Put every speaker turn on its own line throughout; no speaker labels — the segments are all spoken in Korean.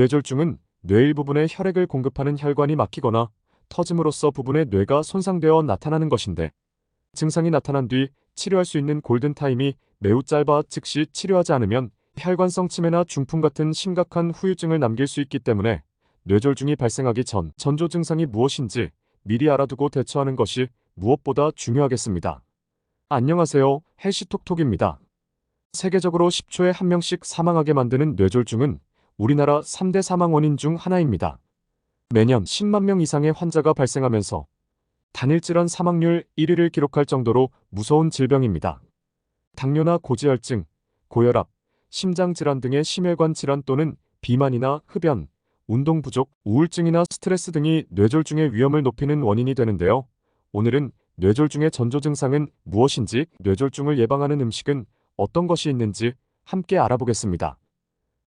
뇌졸중은 뇌 일부분에 혈액을 공급하는 혈관이 막히거나 터짐으로써 부분의 뇌가 손상되어 나타나는 것인데, 증상이 나타난 뒤 치료할 수 있는 골든타임이 매우 짧아 즉시 치료하지 않으면 혈관성 치매나 중풍 같은 심각한 후유증을 남길 수 있기 때문에 뇌졸중이 발생하기 전 전조 증상이 무엇인지 미리 알아두고 대처하는 것이 무엇보다 중요하겠습니다. 안녕하세요, 헬시톡톡입니다. 세계적으로 10초에 1명씩 사망하게 만드는 뇌졸중은 우리나라 3대 사망 원인 중 하나입니다. 매년 10만 명 이상의 환자가 발생하면서 단일 질환 사망률 1위를 기록할 정도로 무서운 질병입니다. 당뇨나 고지혈증, 고혈압, 심장질환 등의 심혈관 질환 또는 비만이나 흡연, 운동 부족, 우울증이나 스트레스 등이 뇌졸중의 위험을 높이는 원인이 되는데요. 오늘은 뇌졸중의 전조 증상은 무엇인지, 뇌졸중을 예방하는 음식은 어떤 것이 있는지 함께 알아보겠습니다.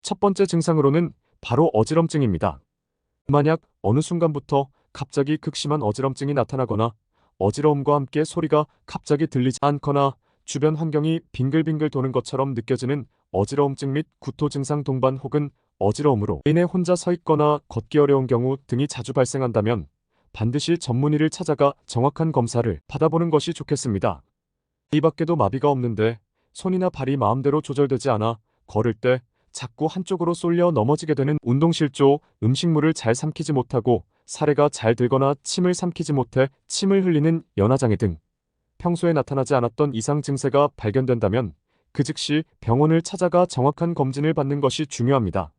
첫 번째 증상으로는 바로 어지럼증입니다. 만약 어느 순간부터 갑자기 극심한 어지럼증이 나타나거나 어지러움과 함께 소리가 갑자기 들리지 않거나 주변 환경이 빙글빙글 도는 것처럼 느껴지는 어지러움증 및 구토 증상 동반 혹은 어지러움으로 인해 혼자 서 있거나 걷기 어려운 경우 등이 자주 발생한다면 반드시 전문의를 찾아가 정확한 검사를 받아보는 것이 좋겠습니다. 이 밖에도 마비가 없는데 손이나 발이 마음대로 조절되지 않아 걸을 때 자꾸 한쪽으로 쏠려 넘어지게 되는 운동실조, 음식물을 잘 삼키지 못하고 사례가 잘 들거나 침을 삼키지 못해 침을 흘리는 연화장애 등 평소에 나타나지 않았던 이상 증세가 발견된다면 그 즉시 병원을 찾아가 정확한 검진을 받는 것이 중요합니다.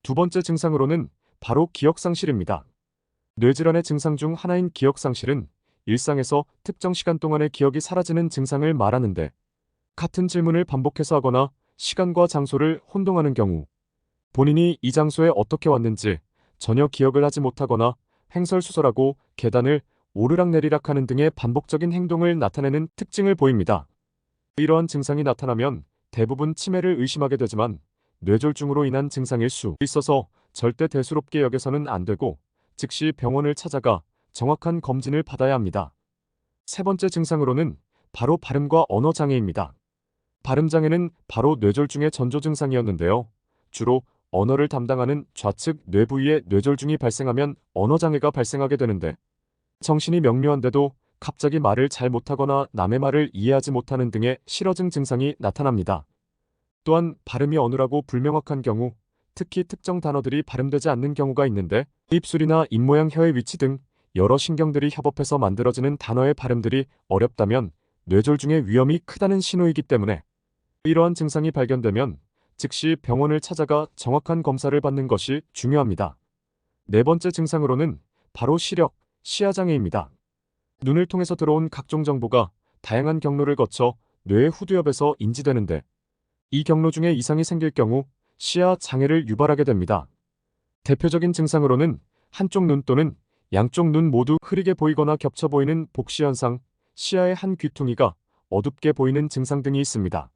두 번째 증상으로는 바로 기억상실입니다. 뇌질환의 증상 중 하나인 기억상실은 일상에서 특정 시간 동안의 기억이 사라지는 증상을 말하는데, 같은 질문을 반복해서 하거나 시간과 장소를 혼동하는 경우, 본인이 이 장소에 어떻게 왔는지 전혀 기억을 하지 못하거나 횡설수설하고 계단을 오르락내리락 하는 등의 반복적인 행동을 나타내는 특징을 보입니다. 이러한 증상이 나타나면 대부분 치매를 의심하게 되지만 뇌졸중으로 인한 증상일 수 있어서 절대 대수롭게 여겨서는 안 되고 즉시 병원을 찾아가 정확한 검진을 받아야 합니다. 세 번째 증상으로는 바로 발음과 언어 장애입니다. 발음장애는 바로 뇌졸중의 전조 증상이었는데요. 주로 언어를 담당하는 좌측 뇌 부위에 뇌졸중이 발생하면 언어장애가 발생하게 되는데, 정신이 명료한데도 갑자기 말을 잘 못하거나 남의 말을 이해하지 못하는 등의 실어증 증상이 나타납니다. 또한 발음이 어눌하고 불명확한 경우, 특히 특정 단어들이 발음되지 않는 경우가 있는데, 입술이나 입모양, 혀의 위치 등 여러 신경들이 협업해서 만들어지는 단어의 발음들이 어렵다면 뇌졸중의 위험이 크다는 신호이기 때문에 이러한 증상이 발견되면 즉시 병원을 찾아가 정확한 검사를 받는 것이 중요합니다. 네 번째 증상으로는 바로 시력, 시야장애입니다. 눈을 통해서 들어온 각종 정보가 다양한 경로를 거쳐 뇌의 후두엽에서 인지되는데, 이 경로 중에 이상이 생길 경우 시야 장애를 유발하게 됩니다. 대표적인 증상으로는 한쪽 눈 또는 양쪽 눈 모두 흐리게 보이거나 겹쳐 보이는 복시현상, 시야의 한 귀퉁이가 어둡게 보이는 증상 등이 있습니다.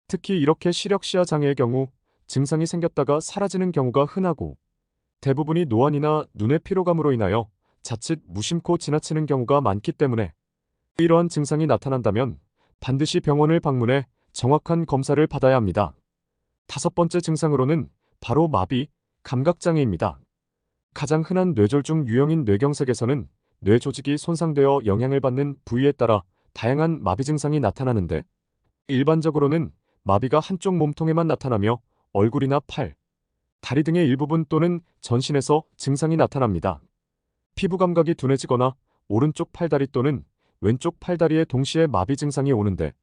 특히 이렇게 시력 시야 장애의 경우 증상이 생겼다가 사라지는 경우가 흔하고, 대부분이 노안이나 눈의 피로감으로 인하여 자칫 무심코 지나치는 경우가 많기 때문에 이러한 증상이 나타난다면 반드시 병원을 방문해 정확한 검사를 받아야 합니다. 다섯 번째 증상으로는 바로 마비, 감각장애입니다. 가장 흔한 뇌졸중 유형인 뇌경색에서는 뇌 조직이 손상되어 영향을 받는 부위에 따라 다양한 마비 증상이 나타나는데, 일반적으로는 마비가 한쪽 몸통에만 나타나며 얼굴이나 팔, 다리 등의 일부분 또는 전신에서 증상이 나타납니다. 피부 감각이 둔해지거나 오른쪽 팔다리 또는 왼쪽 팔다리에 동시에 마비 증상이 오는데,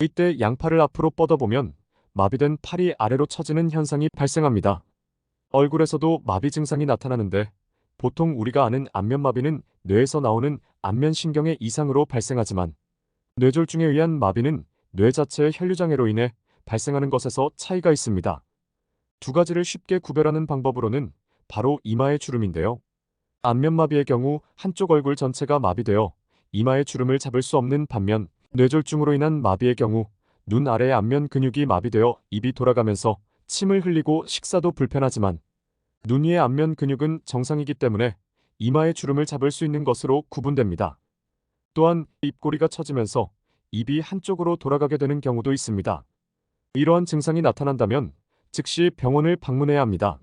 이때 양팔을 앞으로 뻗어보면 마비된 팔이 아래로 처지는 현상이 발생합니다. 얼굴에서도 마비 증상이 나타나는데, 보통 우리가 아는 안면마비는 뇌에서 나오는 안면신경의 이상으로 발생하지만 뇌졸중에 의한 마비는 뇌 자체의 혈류장애로 인해 발생하는 것에서 차이가 있습니다. 두 가지를 쉽게 구별하는 방법으로는 바로 이마의 주름인데요. 안면마비의 경우 한쪽 얼굴 전체가 마비되어 이마의 주름을 잡을 수 없는 반면, 뇌졸중으로 인한 마비의 경우 눈 아래의 안면 근육이 마비되어 입이 돌아가면서 침을 흘리고 식사도 불편하지만 눈 위의 안면 근육은 정상이기 때문에 이마의 주름을 잡을 수 있는 것으로 구분됩니다. 또한 입꼬리가 처지면서 입이 한쪽으로 돌아가게 되는 경우도 있습니다. 이러한 증상이 나타난다면 즉시 병원을 방문해야 합니다.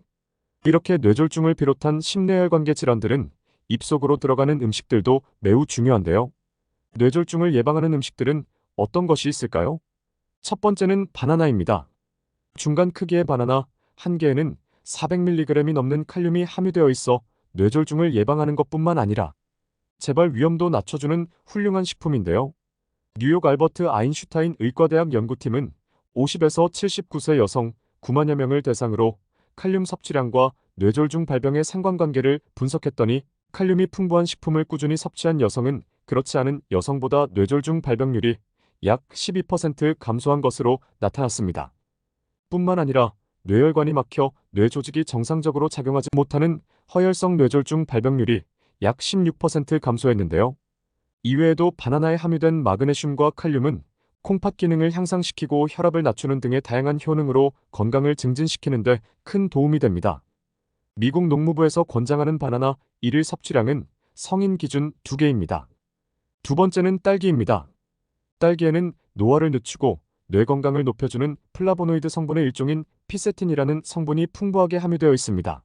이렇게 뇌졸중을 비롯한 심내혈관계 질환들은 입속으로 들어가는 음식들도 매우 중요한데요. 뇌졸중을 예방하는 음식들은 어떤 것이 있을까요? 첫 번째는 바나나입니다. 중간 크기의 바나나 한 개에는 400mg이 넘는 칼륨이 함유되어 있어 뇌졸중을 예방하는 것뿐만 아니라 재발 위험도 낮춰주는 훌륭한 식품인데요. 뉴욕 알버트 아인슈타인 의과대학 연구팀은 50에서 79세 여성 9만여 명을 대상으로 칼륨 섭취량과 뇌졸중 발병의 상관관계를 분석했더니 칼륨이 풍부한 식품을 꾸준히 섭취한 여성은 그렇지 않은 여성보다 뇌졸중 발병률이 약 12% 감소한 것으로 나타났습니다. 뿐만 아니라 뇌혈관이 막혀 뇌 조직이 정상적으로 작용하지 못하는 허혈성 뇌졸중 발병률이 약 16% 감소했는데요. 이외에도 바나나에 함유된 마그네슘과 칼륨은 콩팥 기능을 향상시키고 혈압을 낮추는 등의 다양한 효능으로 건강을 증진시키는 데 큰 도움이 됩니다. 미국 농무부에서 권장하는 바나나 1일 섭취량은 성인 기준 2개입니다. 두 번째는 딸기입니다. 딸기에는 노화를 늦추고 뇌 건강을 높여주는 플라보노이드 성분의 일종인 피세틴이라는 성분이 풍부하게 함유되어 있습니다.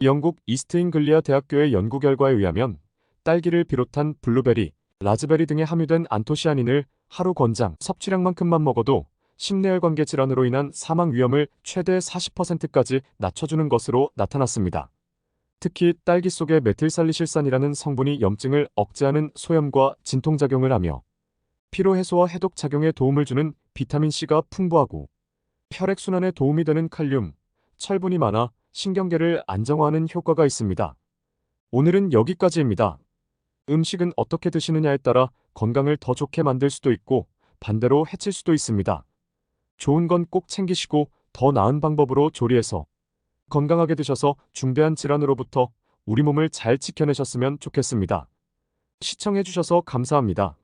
영국 이스트잉글리아 대학교의 연구 결과에 의하면 딸기를 비롯한 블루베리, 라즈베리 등에 함유된 안토시아닌을 하루 권장 섭취량만큼만 먹어도 심내혈관계 질환으로 인한 사망 위험을 최대 40%까지 낮춰주는 것으로 나타났습니다. 특히 딸기 속의 메틸살리실산이라는 성분이 염증을 억제하는 소염과 진통작용을 하며 피로 해소와 해독 작용에 도움을 주는 비타민C가 풍부하고 혈액순환에 도움이 되는 칼륨, 철분이 많아 신경계를 안정화하는 효과가 있습니다. 오늘은 여기까지입니다. 음식은 어떻게 드시느냐에 따라 건강을 더 좋게 만들 수도 있고 반대로 해칠 수도 있습니다. 좋은 건 꼭 챙기시고 더 나은 방법으로 조리해서 건강하게 드셔서 중대한 질환으로부터 우리 몸을 잘 지켜내셨으면 좋겠습니다. 시청해주셔서 감사합니다.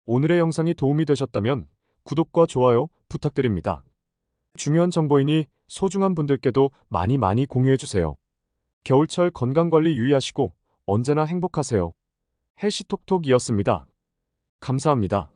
오늘의 영상이 도움이 되셨다면 구독과 좋아요 부탁드립니다. 중요한 정보이니 소중한 분들께도 많이 공유해주세요. 겨울철 건강관리 유의하시고 언제나 행복하세요. 헬시톡톡이었습니다. 감사합니다.